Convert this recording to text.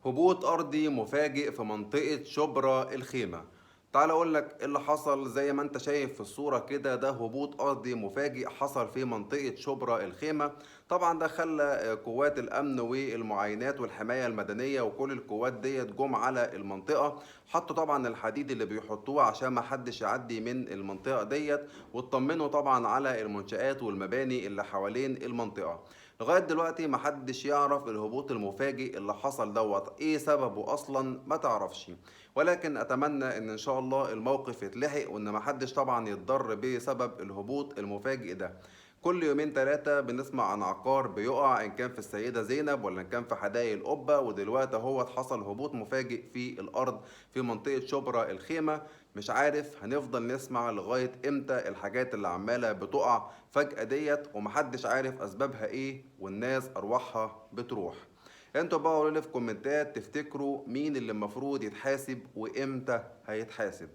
هبوط أرضي مفاجئ في منطقة شبرا الخيمة. تعال أقول لك إيه اللي حصل. زي ما أنت شايف في الصورة كده، ده هبوط أرضي مفاجئ حصل في منطقة شبرا الخيمة. طبعا ده خلى قوات الأمن والمعاينات والحماية المدنية وكل القوات ديت جم على المنطقة. حطوا طبعا الحديد اللي بيحطوه عشان ما حدش يعدي من المنطقة ديت، واطمنوا طبعا على المنشآت والمباني اللي حوالين المنطقة. لغاية دلوقتي محدش يعرف الهبوط المفاجئ اللي حصل دوت ايه سببه اصلا، ما تعرفش. ولكن اتمنى ان شاء الله الموقف يتلحق، وان محدش طبعا يتضر بسبب الهبوط المفاجئ ده. كل يومين ثلاثة بنسمع عن عقار بيقع، إن كان في السيدة زينب ولا إن كان في حدائق القبة، ودلوقتي هو حصل هبوط مفاجئ في الأرض في منطقة شبرا الخيمة. مش عارف هنفضل نسمع لغاية إمتى الحاجات اللي عمالة بتقع فجأة ديت ومحدش عارف أسبابها إيه، والناس أرواحها بتروح. انتوا بقى قولوا لي في كومنتات، تفتكروا مين اللي المفروض يتحاسب وإمتى هيتحاسب؟